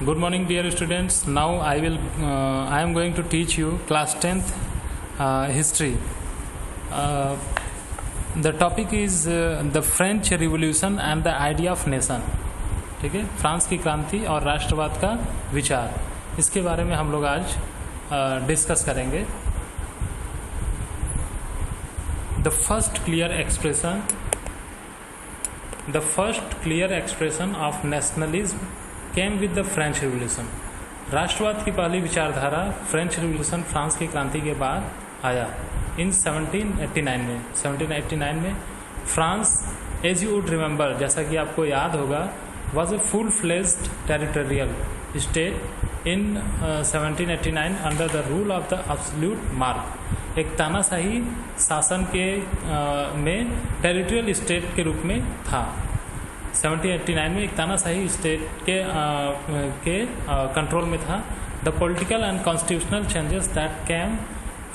Good morning, dear students. Now I am going to teach you class 10th history. The topic is the French Revolution and the idea of nation. ठीक है, France की क्रांति और राष्ट्रवाद का विचार, इसके बारे में हम लोग आज डिस्कस करेंगे. The first clear expression of nationalism came with the French Revolution. राष्ट्रवाद की पहली विचारधारा फ्रेंच रिवोल्यूशन, फ्रांस की क्रांति के बाद आया इन 1789 में. France, as you would remember, जैसा कि आपको याद होगा, was a full-fledged territorial state in 1789 under the rule of the absolute monarch. एक तानाशाही शासन के में टेरिटोरियल स्टेट के रूप में था. 1789 में एक तानाशाही स्टेट के कंट्रोल में था. The political and constitutional changes that came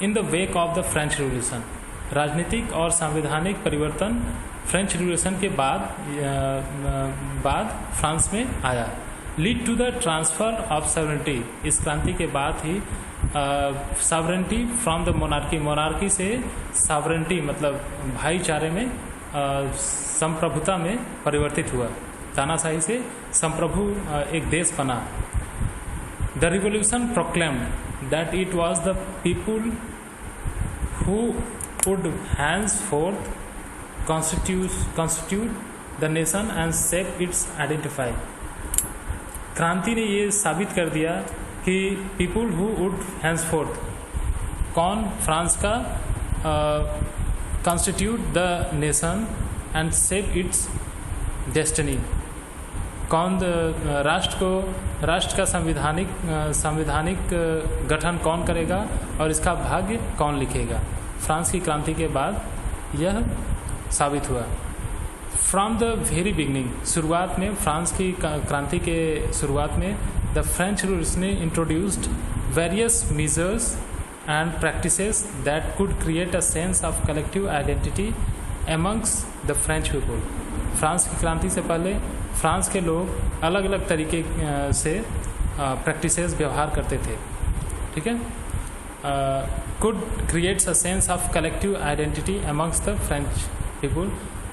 in the wake of the French revolution. राजनीतिक और संवैधानिक परिवर्तन फ्रेंच रिवोल्यूशन के बाद फ्रांस में आया. Lead to the transfer of sovereignty. इस क्रांति के बाद ही सॉवरेनिटी फ्रॉम द मोनार्की से सॉवरेनिटी मतलब भाईचारे में, संप्रभुता में परिवर्तित हुआ. तानाशाही से संप्रभु एक देश बना. The revolution proclaimed that it was the people who would henceforth constitute the nation and shape its identity. क्रांति ने ये साबित कर दिया कि पीपुल हु वुड henceforth, कौन फ्रांस का constitute the nation and shape its destiny. कौन राष्ट्र का संविधानिक गठन कौन करेगा और इसका भाग्य कौन लिखेगा. फ्रांस की क्रांति के बाद यह साबित हुआ. फ्रॉम द वेरी बिगनिंग, शुरुआत में, फ्रांस की क्रांति के शुरुआत में, द फ्रेंच रूलर्स ने introduced various measures and practices that could create a sense of collective identity amongst the French people. France की क्रांति से पहले फ्रांस के लोग अलग अलग तरीके से प्रैक्टिसेस व्यवहार करते थे. ठीक है, could creates a sense of collective identity amongst the French people.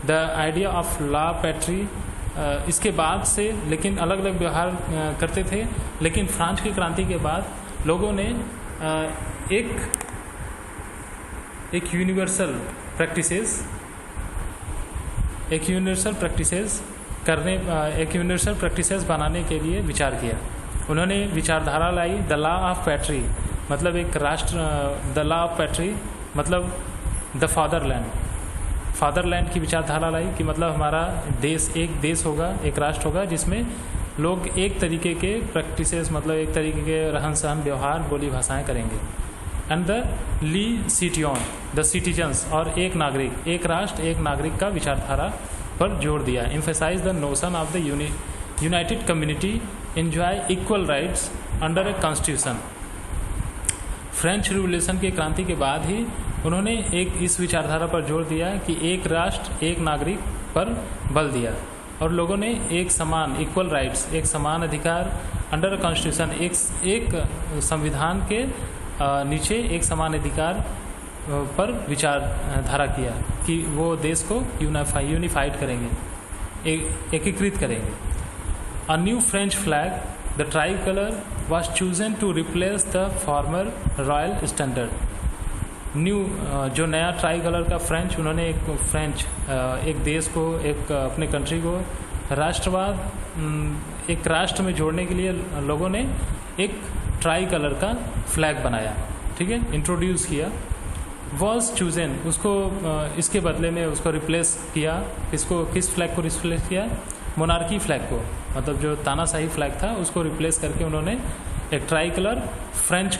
The idea of law patrie, इसके बाद से लेकिन अलग अलग व्यवहार करते थे. लेकिन फ्रांस की क्रांति के बाद लोगों ने एक यूनिवर्सल प्रैक्टिसेस बनाने के लिए विचार किया. उन्होंने विचारधारा लाई द लॉ ऑफ पैट्री, मतलब एक राष्ट्र. द लॉ ऑफ पैट्री मतलब द फादरलैंड की विचारधारा लाई कि मतलब हमारा देश एक देश होगा, एक राष्ट्र होगा जिसमें लोग एक तरीके के प्रैक्टिसेस मतलब एक तरीके के रहन सहन, व्यवहार, बोली, भाषाएं करेंगे. एंड द ली सिटियन, द सिटीजन्स, और एक नागरिक, एक राष्ट्र एक नागरिक का विचारधारा पर जोर दिया. Emphasise the notion of the united community enjoy equal rights under a constitution. French revolution की क्रांति के बाद ही उन्होंने इस विचारधारा पर जोर दिया कि एक राष्ट्र एक नागरिक पर बल दिया और लोगों ने एक समान इक्वल राइट्स, एक समान अधिकार अंडर कॉन्स्टिट्यूशन, एक संविधान के नीचे एक समान अधिकार पर विचारधारा किया कि वो देश को यूनिफाइड करेंगे, एकीकृत करेंगे. A new French flag, the tricolour, was chosen to replace the former royal standard. New जो नया ट्राई कलर का फ्रेंच, उन्होंने एक देश को, एक अपने कंट्री को राष्ट्रवाद, एक राष्ट्र में जोड़ने के लिए लोगों ने एक ट्राई कलर का फ्लैग बनाया. ठीक है, इंट्रोड्यूस किया. वॉज चूजन, उसको इसके बदले में उसको रिप्लेस किया. किस फ्लैग को रिप्लेस किया? मोनार्की फ्लैग को, मतलब जो तानाशाही फ्लैग था उसको रिप्लेस करके उन्होंने एक ट्राई कलर फ्रेंच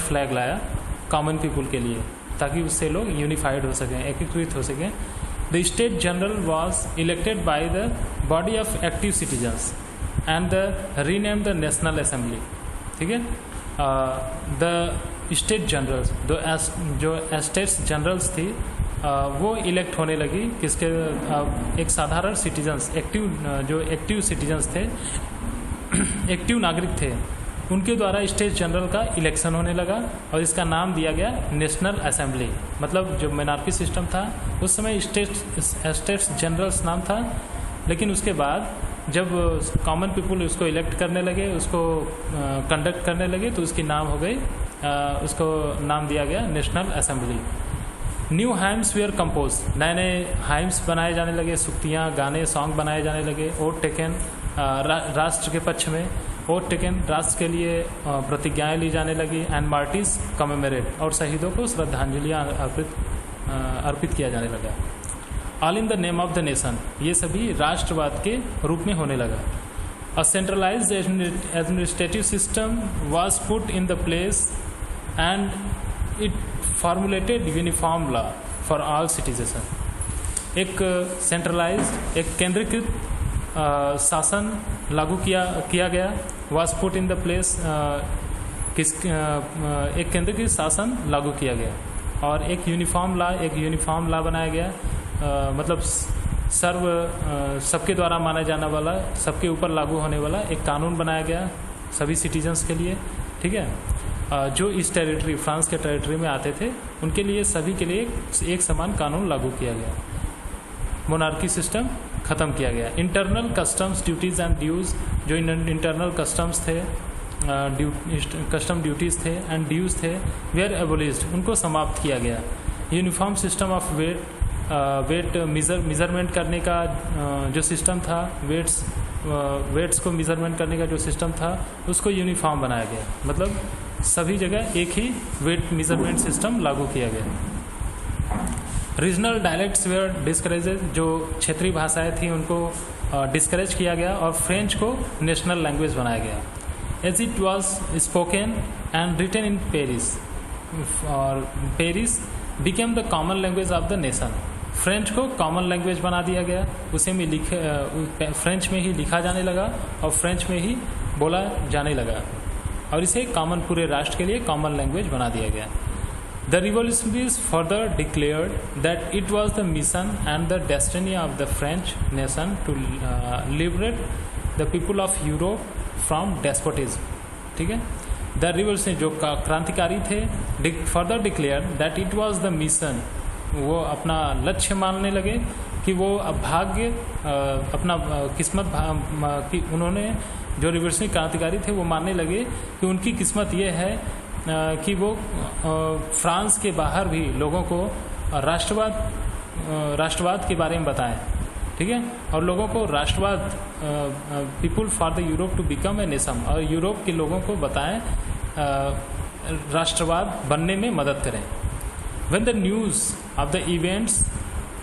फ्लैग लाया कॉमन पीपल के लिए, ताकि उससे लोग यूनिफाइड हो सकें, एकीकृत हो सकें. The state general was elected by the body of active citizens and the rename the national assembly. ठीक है, द स्टेट जनरल्स, जो स्टेट्स जनरल्स थी, वो इलेक्ट होने लगी किसके, एक साधारण सिटीजन्स, एक्टिव सिटीजन्स थे एक्टिव नागरिक थे उनके द्वारा स्टेट जनरल का इलेक्शन होने लगा और इसका नाम दिया गया नेशनल असेंबली। मतलब जो मोनार्की सिस्टम था उस समय स्टेट्स जनरल्स नाम था, लेकिन उसके बाद जब कॉमन पीपल उसको इलेक्ट करने लगे, उसको कंडक्ट करने लगे, तो उसकी नाम हो गई, उसको नाम दिया गया national assembly. New hymns were compose, नए नए हाइम्स बनाए जाने लगे, सुक्तियाँ, गाने, सॉन्ग बनाए जाने लगे। वोट टेकन, राष्ट्र के पक्ष में वोट टेकन, राष्ट्र के लिए प्रतिज्ञाएं ली जाने लगी। एंड मार्टिस कमेमोरेट, और शहीदों को श्रद्धांजलियाँ अर्पित किया जाने लगा। All in the name of the nation, ये सभी राष्ट्रवाद के रूप में होने लगा। A centralised administrative system was put in the place and it formulated uniform law for all citizen. एक सेंट्रलाइज्ड, एक केंद्रीकृत शासन लागू किया गया। Was put in the place, एक केंद्रीकृत शासन लागू किया गया और एक यूनिफॉर्म लॉ बनाया गया। मतलब सबके द्वारा माना जाने वाला, सबके ऊपर लागू होने वाला एक कानून बनाया गया सभी सिटीजन्स के लिए। ठीक है, जो इस टेरिटरी, फ्रांस के टेरिटरी में आते थे उनके लिए, सभी के लिए एक समान कानून लागू किया गया। मोनार्की सिस्टम ख़त्म किया गया। Internal customs, duties and dues, जो इंटरनल कस्टम्स थे, कस्टम ड्यूटीज़ थे एंड ड्यूज़ थे, वेयर एबोलिश्ड, उनको समाप्त किया गया। Uniform system of weight measurement करने का जो सिस्टम था, वेट्स को मेज़रमेंट करने का जो सिस्टम था उसको यूनिफॉर्म बनाया गया। मतलब सभी जगह एक ही वेट मेज़रमेंट सिस्टम लागू किया गया। रीजनल डायलेक्ट्स वेयर डिस्करेजेड, जो क्षेत्रीय भाषाएं थी उनको डिस्करेज किया गया और फ्रेंच को नेशनल लैंग्वेज बनाया गया। As it was spoken and written in Paris, और Paris became the common language of the nation. French को कॉमन लैंग्वेज बना दिया गया, उसे में फ्रेंच में ही लिखा जाने लगा और फ्रेंच में ही बोला जाने लगा और इसे कॉमन, पूरे राष्ट्र के लिए कॉमन लैंग्वेज बना दिया गया। The revolutionists further declared that it was the mission and the destiny of the French nation to liberate the people of Europe from despotism. ठीक है, द रिवोल्यूशन, जो क्रांतिकारी थे, further declare that it was the mission, वो अपना लक्ष्य मानने लगे कि वो भाग्य, अपना किस्मत कि उन्होंने, जो रिवोल्यूशनरी क्रांतिकारी थे, वो मानने लगे कि उनकी किस्मत ये है कि वो फ्रांस के बाहर भी लोगों को राष्ट्रवाद के बारे में बताएं। ठीक है, और लोगों को राष्ट्रवाद, people for the Europe to become a nation, और यूरोप के लोगों को बताएं, राष्ट्रवाद बनने में मदद करें। When the news of the events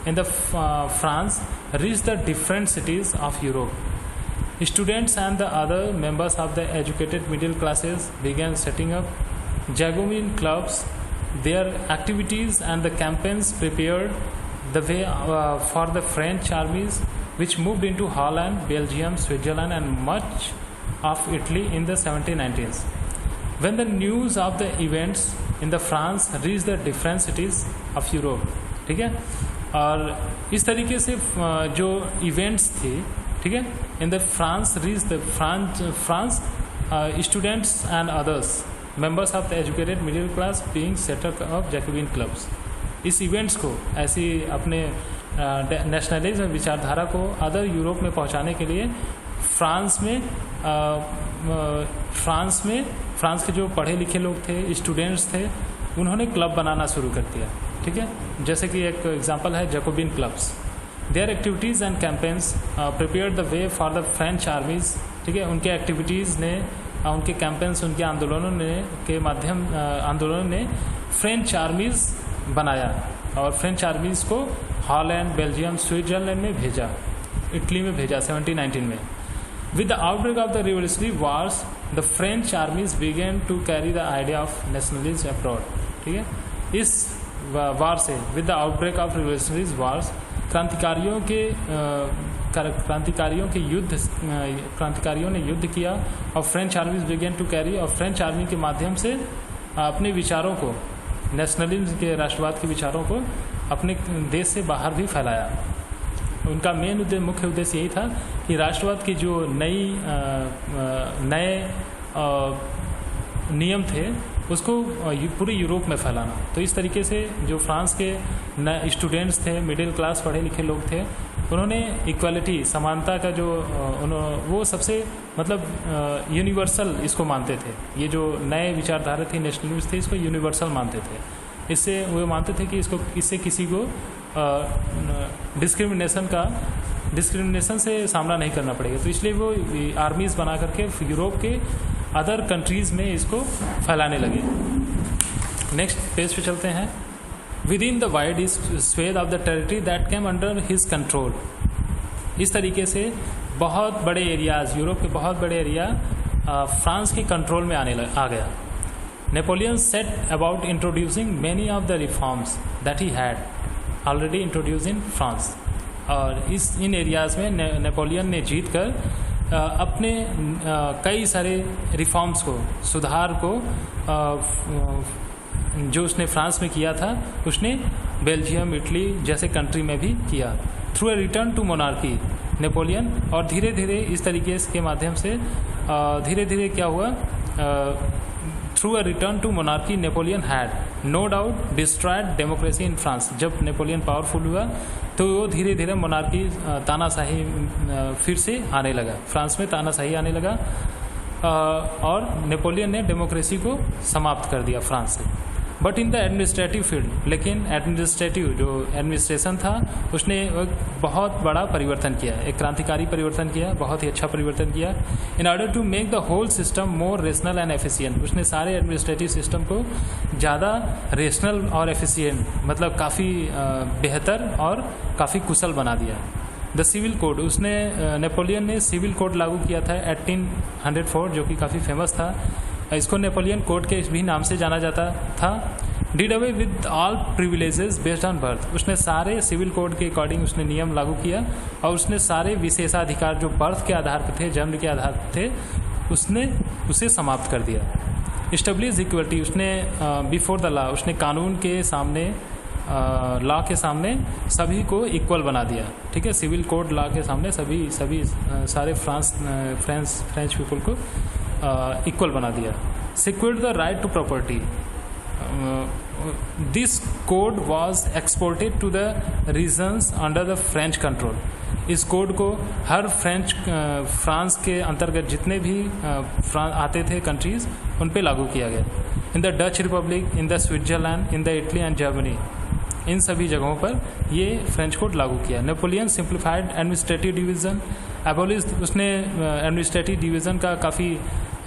in the France reach the different cities of Europe, students and the other members of the educated middle classes began setting up Jacobin clubs. Their activities and the campaigns prepared the way for the French armies, which moved into Holland, Belgium, Switzerland and much of Italy in the 1790s. When the news of the events in the France reached the different cities of Europe, ठीक है, और इस तरीके से जो events थे, ठीक है, इन the France reach the France students and others members of the educated middle class being setup of Jacobian clubs. इस इवेंट्स को ऐसी अपने नेशनलिज्म विचारधारा को अदर यूरोप में पहुंचाने के लिए फ्रांस के जो पढ़े लिखे लोग थे, स्टूडेंट्स थे, उन्होंने क्लब बनाना शुरू कर दिया। ठीक है, जैसे कि एक एग्जांपल है Jacobian clubs. There activities and campaigns prepare the way for the French armies. ठीक है, उनके एक्टिविटीज़ ने, उनके कैंपेन्स, उनके आंदोलनों ने फ्रेंच आर्मीज़ बनाया और फ्रेंच आर्मीज़ को हॉलैंड, बेल्जियम, स्विट्जरलैंड में भेजा, इटली में भेजा 1719 में। With the outbreak of the revolutionary wars the French armies began to carry the idea of nationalism abroad. ठीक है, इस वार से, with the outbreak of revolutionary wars, क्रांतिकारियों ने युद्ध किया और French armies began to carry, और फ्रेंच आर्मी के माध्यम से अपने विचारों को, नेशनलिज्म के, राष्ट्रवाद के विचारों को अपने देश से बाहर भी फैलाया। उनका मुख्य उद्देश्य यही था कि राष्ट्रवाद की जो नए नियम थे उसको पूरे यूरोप में फैलाना। तो इस तरीके से जो फ्रांस के स्टूडेंट्स थे, मिडिल क्लास पढ़े लिखे लोग थे, उन्होंने इक्वालिटी, समानता का जो वो सबसे मतलब यूनिवर्सल इसको मानते थे। ये जो नए विचारधारा थी, नेशनलिस्ट थे, इसको यूनिवर्सल मानते थे। इससे वो मानते थे कि इससे किसी को डिस्क्रिमिनेशन से सामना नहीं करना पड़ेगा। तो इसलिए वो आर्मीज़ बना करके यूरोप के अदर कंट्रीज़ में इसको फैलाने लगे। नेक्स्ट पेज पे चलते हैं। With in the wide swathe of the territory that came under his control. इस तरीके से बहुत बड़े एरियाज, यूरोप के बहुत बड़े एरिया फ्रांस के कंट्रोल में आ गया। Napoleon set about introducing many of the reforms that he had already introduce in France. और इन एरियाज़ में नेपोलियन ने जीत कर अपने कई सारे रिफॉर्म्स को, सुधार को जो उसने फ्रांस में किया था, उसने बेल्जियम, इटली जैसे कंट्री में भी किया। Through a return to monarchy Napoleon, और धीरे धीरे इस तरीके के माध्यम से धीरे धीरे क्या हुआ, through a return to monarchy Napoleon had no doubt destroyed democracy in France. जब नेपोलियन पावरफुल हुआ तो वो धीरे धीरे मोनार्की, तानाशाही फिर से आने लगा, फ्रांस में तानाशाही आने लगा, और नेपोलियन ने डेमोक्रेसी को समाप्त कर दिया फ्रांस से। But in the administrative field, लेकिन एडमिनिस्ट्रेटिव जो एडमिनिस्ट्रेशन था उसने एक बहुत बड़ा परिवर्तन किया, एक क्रांतिकारी परिवर्तन किया, बहुत ही अच्छा परिवर्तन किया। In order to make the whole system more rational and efficient, उसने सारे एडमिनिस्ट्रेटिव सिस्टम को ज़्यादा रेशनल और एफिशिएंट, मतलब काफ़ी बेहतर और काफ़ी कुशल बना दिया। द सिविल कोड, उसने नेपोलियन ने सिविल कोड लागू किया था 1804, जो कि काफ़ी फेमस था। इसको नेपोलियन कोड के भी नाम से जाना जाता था। Did away with all privileges based on birth, उसने सारे सिविल कोड के अकॉर्डिंग उसने नियम लागू किया, और उसने सारे विशेषाधिकार जो बर्थ के आधार पर थे, जन्म के आधार पर थे, उसने उसे समाप्त कर दिया। इस्टेब्लिश इक्वलिटी, उसने बिफोर द लॉ, उसने कानून के सामने, लॉ के सामने सभी को इक्वल बना दिया। ठीक है, सिविल कोड लॉ के सामने सभी सारे फ्रेंच पीपल को इक्वल बना दिया। Secured the right to property, this code was exported to the regions under the French control. इस कोड को हर फ्रांस के अंतर्गत जितने भी आते थे कंट्रीज, उन पे लागू किया गया। In the Dutch Republic, in the Switzerland, in the Italy and Germany, इन सभी जगहों पर ये फ्रेंच कोड लागू किया। Napoleon simplified administrative division, abolish, उसने एडमिनिस्ट्रेटिव डिवीज़न का काफ़ी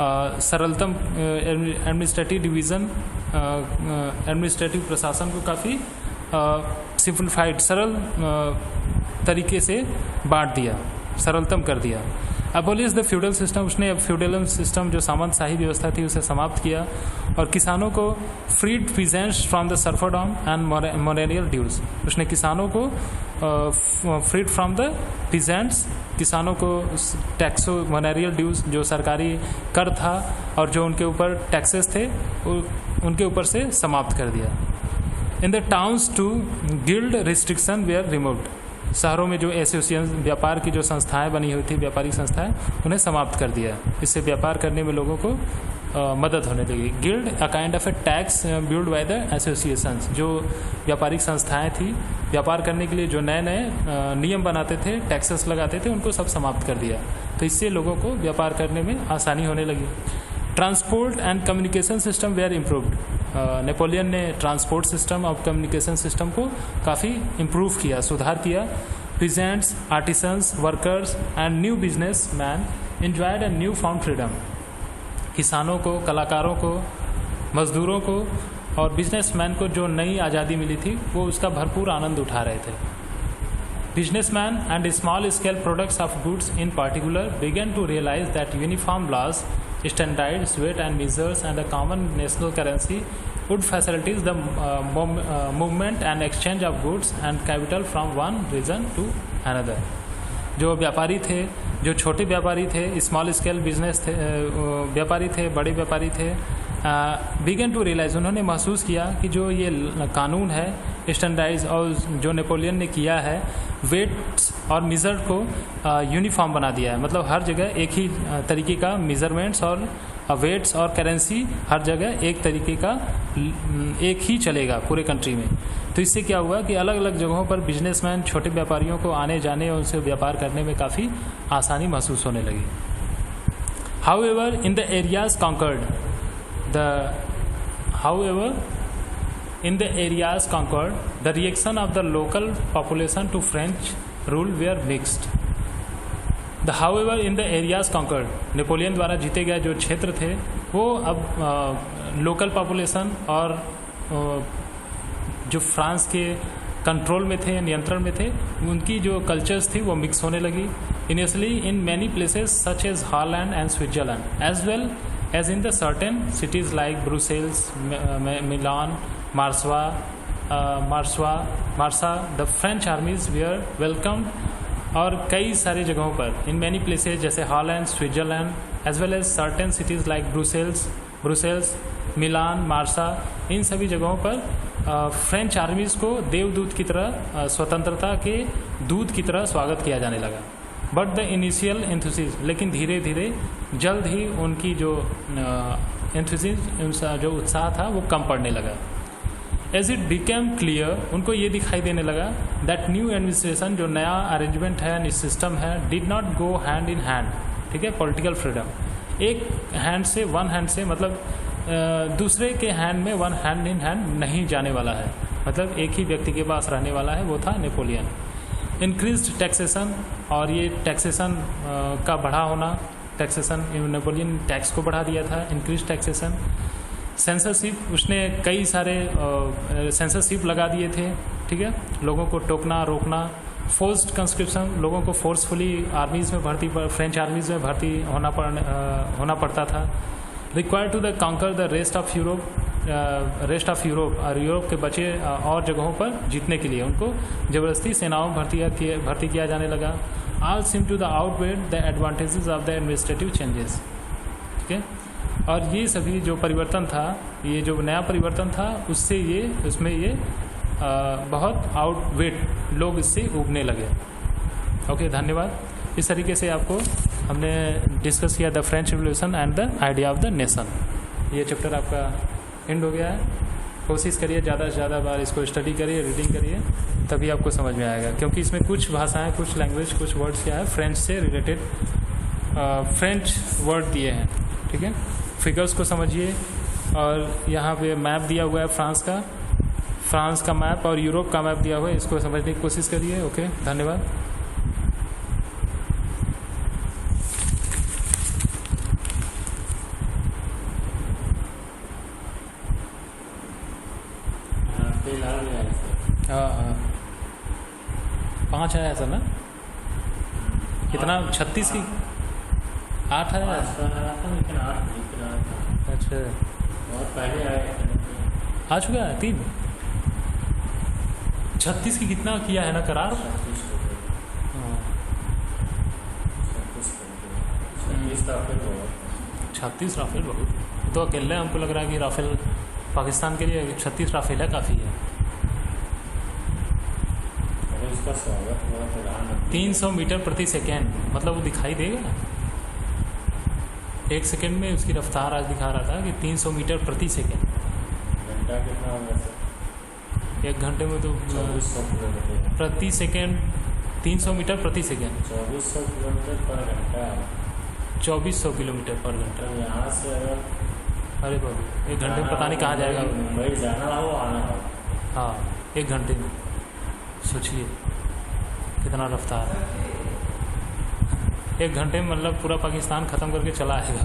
सरलतम एडमिनिस्ट्रेटिव डिवीज़न, एडमिनिस्ट्रेटिव प्रशासन को काफ़ी सिंप्लीफाइड, सरल तरीके से बांट दिया, सरलतम कर दिया। अबोलिश द फ्यूडल सिस्टम, उसने फ्यूडल सिस्टम जो सामंतशाही व्यवस्था थी उसे समाप्त किया, और किसानों को freed peasants from the serfdom and manorial dues, उसने किसानों को फ्रीड फ्रॉम द पीजेंट्स, किसानों को टैक्सो मोरेनियल ड्यूज जो सरकारी कर था और जो उनके ऊपर टैक्सेस थे उनके ऊपर से समाप्त कर दिया। In the towns too guild restriction were removed, शहरों में जो एसोसिएशन, व्यापार की जो संस्थाएं बनी हुई थी, व्यापारिक संस्थाएं, उन्हें समाप्त कर दिया। इससे व्यापार करने में लोगों को मदद होने लगी। Guild a kind of A tax build by the associations, जो व्यापारिक संस्थाएं थी, व्यापार करने के लिए जो नए नए नियम बनाते थे, टैक्सेस लगाते थे, उनको सब समाप्त कर दिया। तो इससे लोगों को व्यापार करने में आसानी होने लगी। Transport and communication system were improved, Napoleon ने ट्रांसपोर्ट सिस्टम और कम्युनिकेशन सिस्टम को काफ़ी इम्प्रूव किया, सुधार किया। Peasants, artisans, workers and new business man enjoyed a new found freedom, किसानों को, कलाकारों को, मजदूरों को और बिजनेसमैन को जो नई आज़ादी मिली थी वो उसका भरपूर आनंद उठा रहे थे। Businessman and small scale products of goods in particular began to realize that uniform laws, standardized weight and measures, and a common national currency would facilitate the movement and exchange of goods and capital from one region to another. जो व्यापारी थे, जो छोटे व्यापारी थे, small scale business थे, व्यापारी थे, बड़े व्यापारी थे, बिगन टू रियलाइज, उन्होंने महसूस किया कि जो ये कानून है स्टैंडर्डाइज और जो नेपोलियन ने किया है वेट्स और मेज़र को यूनिफॉर्म बना दिया है, मतलब हर जगह एक ही तरीके का मेज़रमेंट्स और वेट्स और करेंसी हर जगह एक तरीके का एक ही चलेगा पूरे कंट्री में। तो इससे क्या हुआ कि अलग अलग जगहों पर बिजनेसमैन छोटे व्यापारियों को आने जाने और उनसे व्यापार करने में काफ़ी आसानी महसूस होने लगी। However, in the areas conquered, the reaction of the local population to French rule were mixed. However, in the areas conquered, Napoleon द्वारा जीते गए जो क्षेत्र थे वो अब लोकल पॉपुलेशन और जो फ्रांस के कंट्रोल में थे, नियंत्रण में थे, उनकी जो कल्चर्स थी वो मिक्स होने लगी। Initially, in many places such as Holland and Switzerland, as well as in the certain cities like Brussels, Milan, Marsa, the French armies were welcomed. और कई सारी जगहों पर in many places जैसे Holland, Switzerland, as well as certain cities like Brussels, Milan, Marseille, इन सभी जगहों पर फ्रेंच आर्मीज़ को देवदूत की तरह, स्वतंत्रता के दूत की तरह स्वागत किया जाने लगा। बट द इनिशियल एंथुसिज्म, लेकिन धीरे धीरे जल्द ही उनकी जो एंथुसिज्म, जो उत्साह था वो कम पड़ने लगा। एज इट बिकेम क्लियर, उनको ये दिखाई देने लगा दैट न्यू एडमिनिस्ट्रेशन, जो नया अरेंजमेंट है, सिस्टम है, did not go hand in hand, ठीक है, पॉलिटिकल फ्रीडम एक हैंड से, वन हैंड से, मतलब दूसरे के हैंड में वन हैंड इन हैंड नहीं जाने वाला है, मतलब एक ही व्यक्ति के पास रहने वाला है, वो था नेपोलियन। इंक्रीज्ड टैक्सेशन, और ये टैक्सेशन का बढ़ा होना, टैक्सेशन, नेपोलियन टैक्स को बढ़ा दिया था, इंक्रीज टैक्सेशन। सेंसरशिप, उसने कई सारे सेंसरशिप लगा दिए थे, ठीक है, लोगों को टोकना रोकना। फोर्स्ड कंस्क्रिप्शन, लोगों को फोर्सफुली आर्मीज़ में भर्ती, फ्रेंच आर्मीज़ में भर्ती होना पड़ता था। Required to the conquer the rest of Europe, और यूरोप के बचे और जगहों पर जीतने के लिए उनको ज़बरदस्ती सेनाओं में भर्ती किया जाने लगा। All seem to the outweigh the advantages of the administrative changes, ठीक है, और ये सभी जो परिवर्तन था, ये जो नया परिवर्तन था, उसमें ये बहुत आउटवेट लोग इससे उगने लगे। ओके, धन्यवाद। इस तरीके से आपको हमने डिस्कस किया the French revolution and the idea of the nation. ये चैप्टर आपका एंड हो गया है। कोशिश करिए ज़्यादा से ज़्यादा बार इसको स्टडी करिए, रीडिंग करिए, तभी आपको समझ में आएगा, क्योंकि इसमें कुछ भाषाएं, कुछ लैंग्वेज, कुछ वर्ड्स क्या है फ्रेंच से रिलेटेड फ्रेंच वर्ड दिए हैं, ठीक है। फिगर्स को समझिए, और यहाँ पे मैप दिया हुआ है फ्रांस का मैप और यूरोप का मैप दिया हुआ है, इसको समझने की कोशिश करिए। ओके, धन्यवाद। हाँ, 5 है ऐसा ना, कितना 36 की 8 है। अच्छा, और पहले आ चुका है 3। 36 की कितना किया है ना करार। 36 राफेल बहुत, तो अकेले हमको लग रहा है कि राफेल पाकिस्तान के लिए 36 राफेल है, काफ़ी है। 300 मीटर प्रति सेकेंड, मतलब वो दिखाई देगा 1 सेकेंड में, उसकी रफ्तार आज दिखा रहा था कि 300 मीटर प्रति सेकेंड। घंटा कितना होगा? 1 घंटे में तो प्रति सेकेंड 300 मीटर प्रति सेकेंड, 2400 किलोमीटर पर घंटा। 2400 किलोमीटर पर घंटा। यहाँ से अरे बाबू, 1 घंटे में पता नहीं कहाँ जाएगा। मुंबई जाना हो आना हो, हाँ, 1 घंटे में सोचिए कितना रफ्तार है। 1 घंटे में मतलब पूरा पाकिस्तान ख़त्म करके चला आएगा।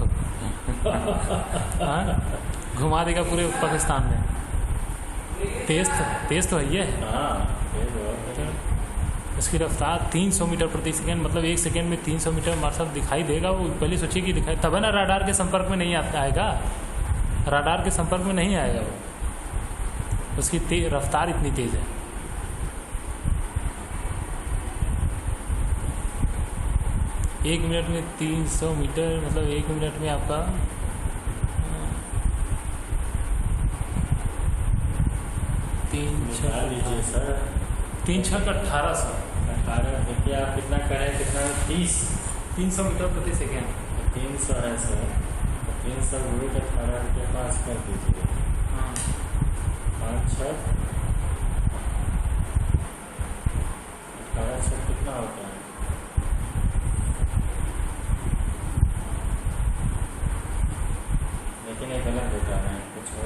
हाँ, घुमा देगा पूरे पाकिस्तान में। तेज तो है ये। इसकी रफ्तार 300 मीटर प्रति सेकेंड, मतलब 1 सेकेंड में 300 मीटर हमारे साथ दिखाई देगा। वो पहले सोचिए कि दिखाई, तब है ना राडार के संपर्क में नहीं आएगा, राडार के संपर्क में नहीं आएगा वो, उसकी रफ्तार इतनी तेज़ है। एक मिनट में 300 मीटर, मतलब 1 मिनट में आपका निकाल लीजिए सर। 3 छक 1800 18 देखिए आप कितना करें, कितना 30 300 मीटर प्रति सेकेंड। 300 है सर, 300 रूट 18 के पास कर दीजिए। हाँ 5 छक 18 छक कितना होता है?